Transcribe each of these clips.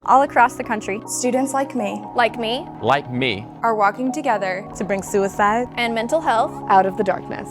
All across the country, students like me like me, are walking together to bring suicide and mental health out of the darkness.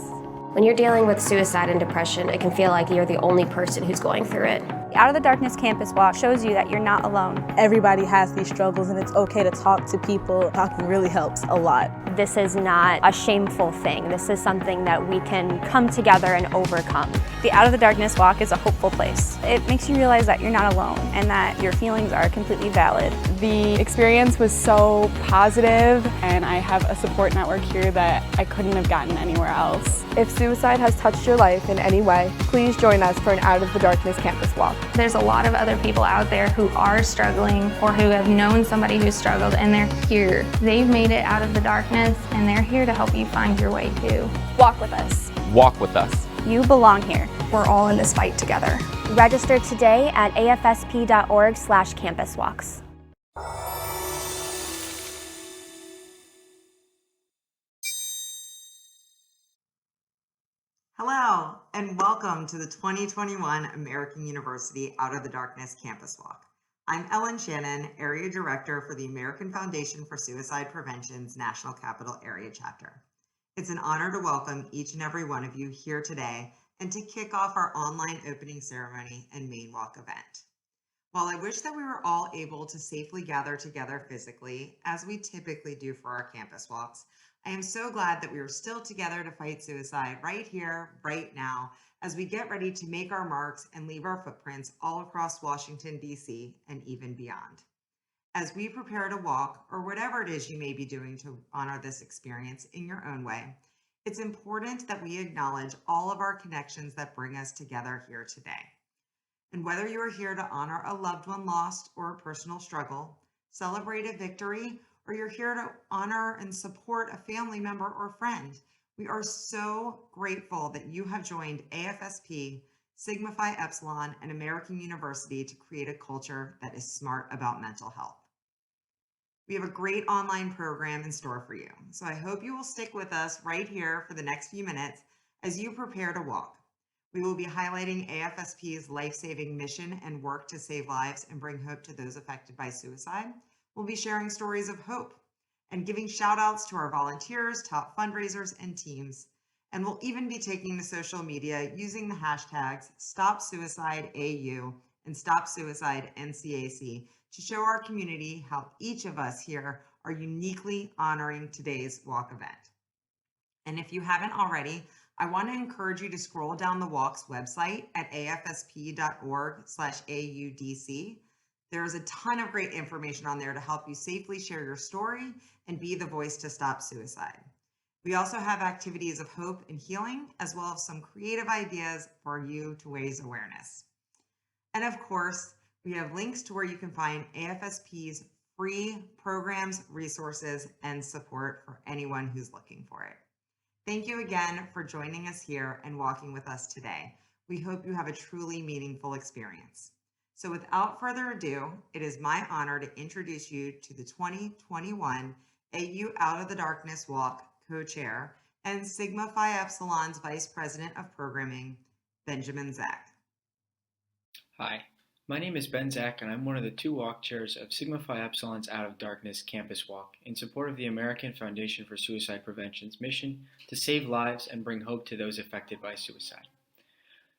When you're dealing with suicide and depression, it can feel like you're the only person who's going through it. Out of the Darkness Campus Walk shows you that you're not alone. Everybody has these struggles, and it's okay to talk to people. Talking really helps a lot. This is not a shameful thing. This is something that we can come together and overcome. The Out of the Darkness Walk is a hopeful place. It makes you realize that you're not alone and that your feelings are completely valid. The experience was so positive, and I have a support network here that I couldn't have gotten anywhere else. If suicide has touched your life in any way, please join us for an Out of the Darkness Campus Walk. There's a lot of other people out there who are struggling or who have known somebody who struggled, and they're here. They've made it out of the darkness, and they're here to help you find your way too. Walk with us. walk with us. You belong here. We're all in this fight together. Register today at afsp.org/campuswalks. Hello, and welcome to the 2021 American University Out of the Darkness Campus Walk. I'm Ellen Shannon, Area Director for the American Foundation for Suicide Prevention's National Capital Area Chapter. It's an honor to welcome each and every one of you here today and to kick off our online opening ceremony and main walk event. While I wish that we were all able to safely gather together physically, as we typically do for our campus walks, I am so glad that we are still together to fight suicide right here, right now, as we get ready to make our marks and leave our footprints all across Washington, D.C., and even beyond. As we prepare to walk, or whatever it is you may be doing to honor this experience in your own way, it's important that we acknowledge all of our connections that bring us together here today. And whether you are here to honor a loved one lost or a personal struggle, celebrate a victory, or you're here to honor and support a family member or friend, we are so grateful that you have joined AFSP, Sigma Phi Epsilon, and American University to create a culture that is smart about mental health. We have a great online program in store for you, so I hope you will stick with us right here for the next few minutes as you prepare to walk. We will be highlighting AFSP's life-saving mission and work to save lives and bring hope to those affected by suicide. We'll be sharing stories of hope and giving shout outs to our volunteers, top fundraisers, and teams. And we'll even be taking to social media using the hashtags StopSuicideAU and StopSuicideNCAC to show our community how each of us here are uniquely honoring today's walk event. And if you haven't already, I want to encourage you to scroll down the walk's website at afsp.org/AUDC. There's a ton of great information on there to help you safely share your story and be the voice to stop suicide. We also have activities of hope and healing, as well as some creative ideas for you to raise awareness. And of course, we have links to where you can find AFSP's free programs, resources, and support for anyone who's looking for it. Thank you again for joining us here and walking with us today. We hope you have a truly meaningful experience. So without further ado, it is my honor to introduce you to the 2021 AU Out of the Darkness Walk co-chair and Sigma Phi Epsilon's Vice President of Programming, Benjamin Zach. Hi, my name is Ben Zach, and I'm one of the two walk chairs of Sigma Phi Epsilon's Out of Darkness Campus Walk in support of the American Foundation for Suicide Prevention's mission to save lives and bring hope to those affected by suicide.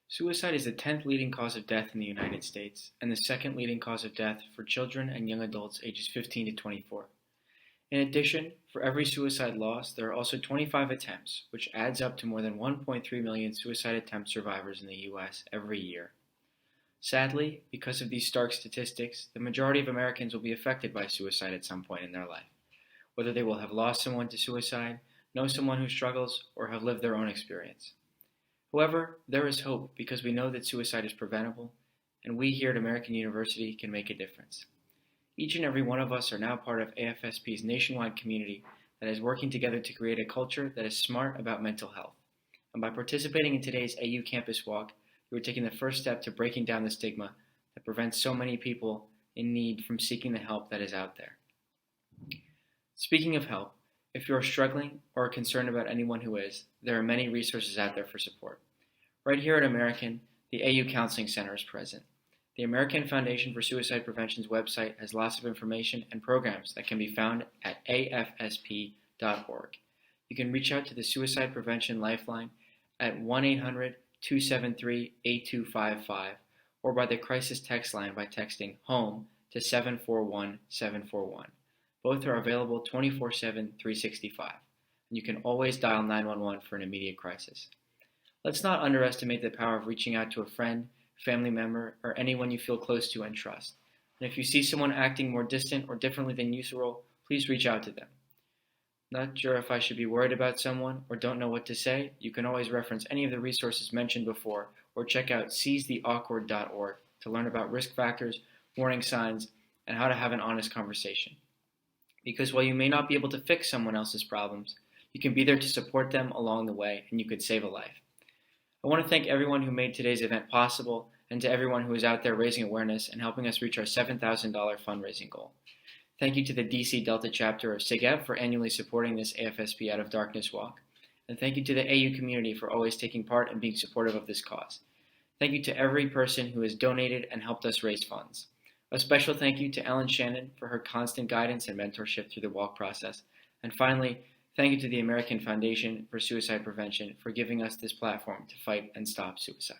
Suicide is the 10th leading cause of death in the United States and the second leading cause of death for children and young adults ages 15 to 24. In addition, for every suicide loss, there are also 25 attempts, which adds up to more than 1.3 million suicide attempt survivors in the U.S. every year. Sadly, because of these stark statistics, the majority of Americans will be affected by suicide at some point in their life, whether they will have lost someone to suicide, know someone who struggles, or have lived their own experience. However, there is hope because we know that suicide is preventable, and we here at American University can make a difference. Each and every one of us are now part of AFSP's nationwide community that is working together to create a culture that is smart about mental health. And by participating in today's AU Campus Walk, we are taking the first step to breaking down the stigma that prevents so many people in need from seeking the help that is out there. Speaking of help, if you are struggling or are concerned about anyone who is, there are many resources out there for support. Right here at American, the AU Counseling Center is present. The American Foundation for Suicide Prevention's website has lots of information and programs that can be found at afsp.org. You can reach out to the Suicide Prevention Lifeline at 1-800-273-8255 or by the crisis text line by texting HOME to 741-741. Both are available 24/7, 365, and you can always dial 911 for an immediate crisis. Let's not underestimate the power of reaching out to a friend, family member, or anyone you feel close to and trust. And if you see someone acting more distant or differently than usual, please reach out to them. Not sure if I should be worried about someone or don't know what to say? You can always reference any of the resources mentioned before or check out seizetheawkward.org to learn about risk factors, warning signs, and how to have an honest conversation. Because while you may not be able to fix someone else's problems, you can be there to support them along the way, and you could save a life. I want to thank everyone who made today's event possible and to everyone who is out there raising awareness and helping us reach our $7,000 fundraising goal. Thank you to the DC Delta chapter of SIGEP for annually supporting this AFSP Out of Darkness walk. And thank you to the AU community for always taking part and being supportive of this cause. Thank you to every person who has donated and helped us raise funds. A special thank you to Ellen Shannon for her constant guidance and mentorship through the walk process. And finally, thank you to the American Foundation for Suicide Prevention for giving us this platform to fight and stop suicide.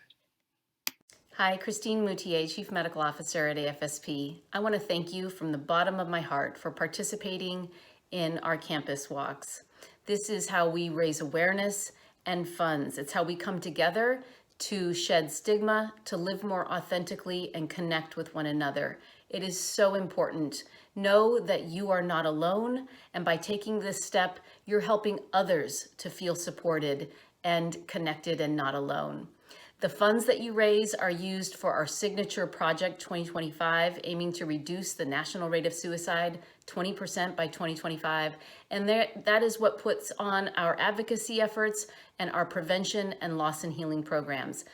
Hi, Christine Moutier, Chief Medical Officer at AFSP. I want to thank you from the bottom of my heart for participating in our campus walks. This is how we raise awareness and funds. It's how we come together to shed stigma, to live more authentically and connect with one another. It is so important. Know that you are not alone, and by taking this step, you're helping others to feel supported and connected and not alone. The funds that you raise are used for our signature project 2025, aiming to reduce the national rate of suicide 20% by 2025. And that is what puts on our advocacy efforts and our prevention and loss and healing programs.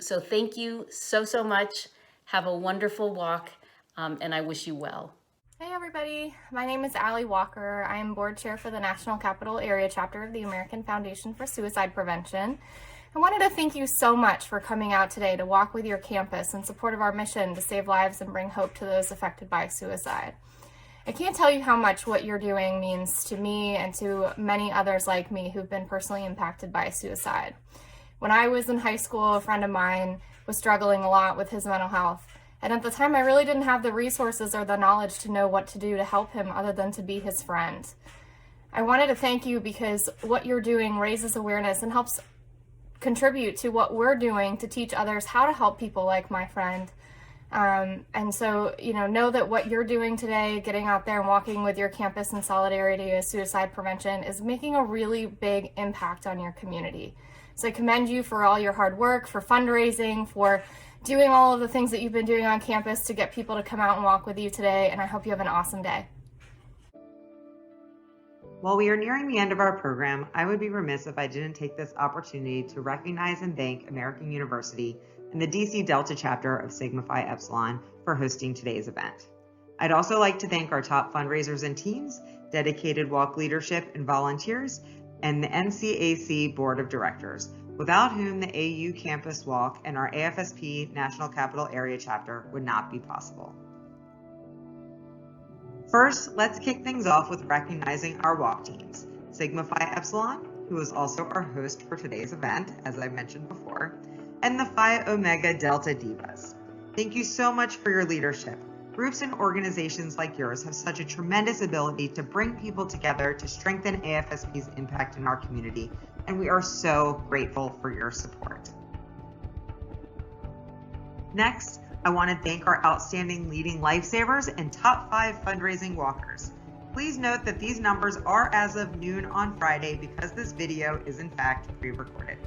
So thank you so much. Have a wonderful walk, and I wish you well. Hey everybody, my name is Allie Walker. I am board chair for the National Capital Area Chapter of the American Foundation for Suicide Prevention. I wanted to thank you so much for coming out today to walk with your campus in support of our mission to save lives and bring hope to those affected by suicide. I can't tell you how much what you're doing means to me and to many others like me who've been personally impacted by suicide. When I was in high school, a friend of mine was struggling a lot with his mental health. And at the time, I really didn't have the resources or the knowledge to know what to do to help him other than to be his friend. I wanted to thank you because what you're doing raises awareness and helps contribute to what we're doing to teach others how to help people like my friend. And so, know that what you're doing today, getting out there and walking with your campus in solidarity with suicide prevention, is making a really big impact on your community. So I commend you for all your hard work, for fundraising, for doing all of the things that you've been doing on campus to get people to come out and walk with you today, and I hope you have an awesome day. While we are nearing the end of our program, I would be remiss if I didn't take this opportunity to recognize and thank American University and the DC Delta chapter of Sigma Phi Epsilon for hosting today's event. I'd also like to thank our top fundraisers and teams, dedicated walk leadership and volunteers, and the NCAC Board of Directors, without whom the AU Campus Walk and our AFSP National Capital Area Chapter would not be possible. First, let's kick things off with recognizing our walk teams, Sigma Phi Epsilon, who is also our host for today's event, as I mentioned before, and the Phi Omega Delta Divas. Thank you so much for your leadership. Groups and organizations like yours have such a tremendous ability to bring people together to strengthen AFSP's impact in our community, and we are so grateful for your support. Next, I want to thank our outstanding leading lifesavers and top 5 fundraising walkers. Please note that these numbers are as of noon on Friday because this video is in fact pre-recorded.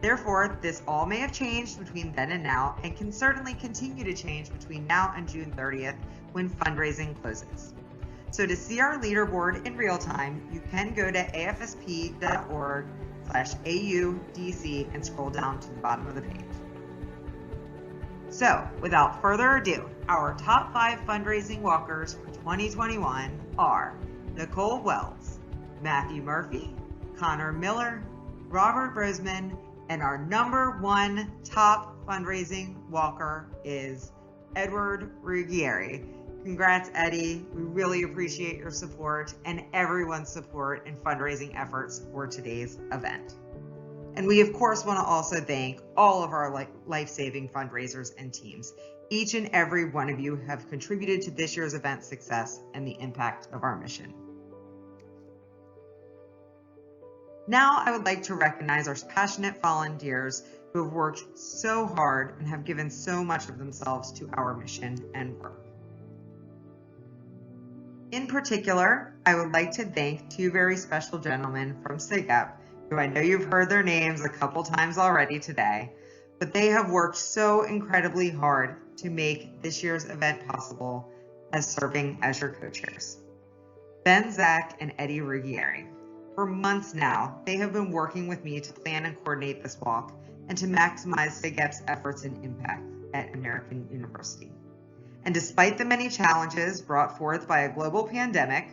Therefore, this all may have changed between then and now and can certainly continue to change between now and June 30th when fundraising closes. So to see our leaderboard in real time, you can go to afsp.org/AUDC and scroll down to the bottom of the page. So, without further ado, our top 5 fundraising walkers for 2021 are Nicole Wells, Matthew Murphy, Connor Miller, Robert Roseman, and our number 1 top fundraising walker is Edward Ruggieri. Congrats, Eddie. We really appreciate your support and everyone's support in fundraising efforts for today's event. And we, of course, want to also thank all of our life-saving fundraisers and teams. Each and every one of you have contributed to this year's event success and the impact of our mission. Now, I would like to recognize our passionate volunteers who have worked so hard and have given so much of themselves to our mission and work. In particular, I would like to thank two very special gentlemen from SIGEP, who I know you've heard their names a couple times already today, but they have worked so incredibly hard to make this year's event possible as serving as your co-chairs. Ben Zach and Eddie Ruggieri. For months now, they have been working with me to plan and coordinate this walk and to maximize SIGEP's efforts and impact at American University. And despite the many challenges brought forth by a global pandemic,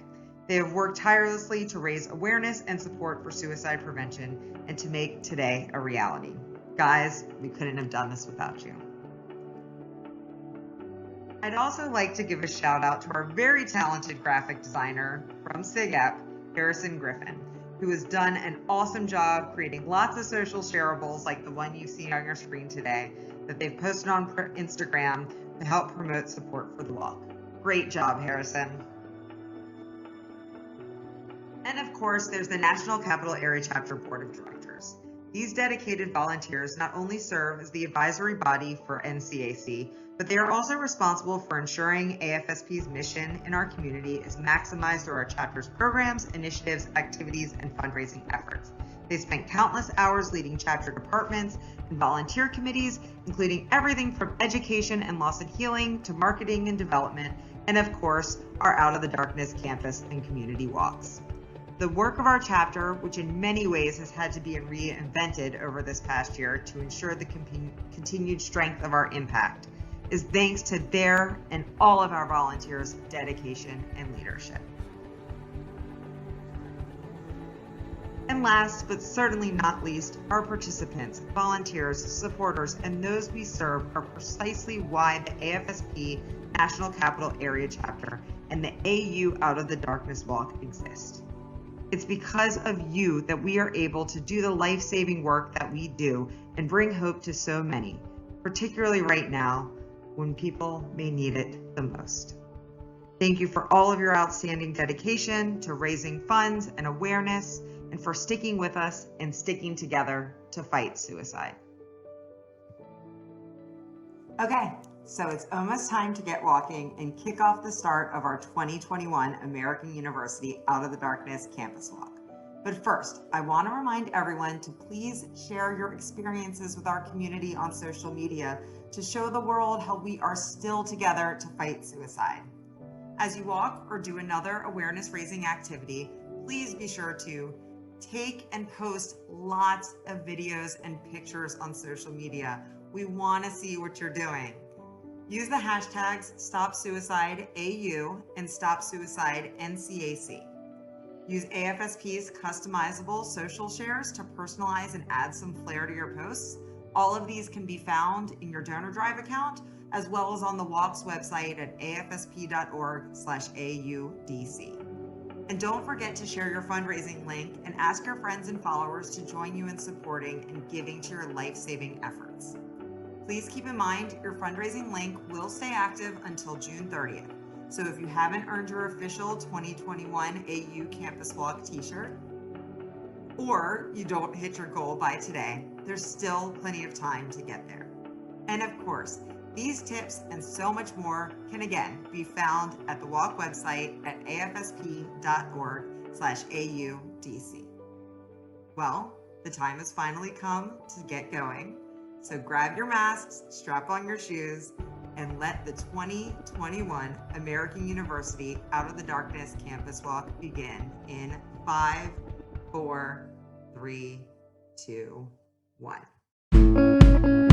they have worked tirelessly to raise awareness and support for suicide prevention and to make today a reality. Guys, we couldn't have done this without you. I'd also like to give a shout out to our very talented graphic designer from SIGEP, Harrison Griffin, who has done an awesome job creating lots of social shareables like the one you've seen on your screen today that they've posted on Instagram to help promote support for the walk. Great job, Harrison. And of course, there's the National Capital Area Chapter Board of Directors. These dedicated volunteers not only serve as the advisory body for NCAC, but they are also responsible for ensuring AFSP's mission in our community is maximized through our chapter's programs, initiatives, activities, and fundraising efforts. They spent countless hours leading chapter departments and volunteer committees, including everything from education and loss and healing to marketing and development, and of course, our Out of the Darkness campus and community walks. The work of our chapter, which in many ways has had to be reinvented over this past year to ensure the continued strength of our impact, is thanks to their and all of our volunteers' dedication and leadership. And last, but certainly not least, our participants, volunteers, supporters, and those we serve are precisely why the AFSP National Capital Area Chapter and the AU Out of the Darkness Walk exist. It's because of you that we are able to do the life-saving work that we do and bring hope to so many, particularly right now when people may need it the most. Thank you for all of your outstanding dedication to raising funds and awareness, and for sticking with us and sticking together to fight suicide. Okay, so it's almost time to get walking and kick off the start of our 2021 American University Out of the Darkness Campus Walk. But first, I want to remind everyone to please share your experiences with our community on social media to show the world how we are still together to fight suicide. As you walk or do another awareness-raising activity, please be sure to take and post lots of videos and pictures on social media. We want to see what you're doing. Use the hashtags StopSuicideAU and StopSuicideNCAC. Use AFSP's customizable social shares to personalize and add some flair to your posts. All of these can be found in your donor drive account, as well as on the walk's website at afsp.org/AUDC. And don't forget to share your fundraising link and ask your friends and followers to join you in supporting and giving to your life-saving efforts. Please keep in mind your fundraising link will stay active until June 30th. So if you haven't earned your official 2021 AU Campus Walk t-shirt, or you don't hit your goal by today, there's still plenty of time to get there. And of course, these tips and so much more can again be found at the walk website at afsp.org/AUDC. Well, the time has finally come to get going. So grab your masks, strap on your shoes, and let the 2021 American University Out of the Darkness Campus Walk begin in 5, 4, 3, 2, 1.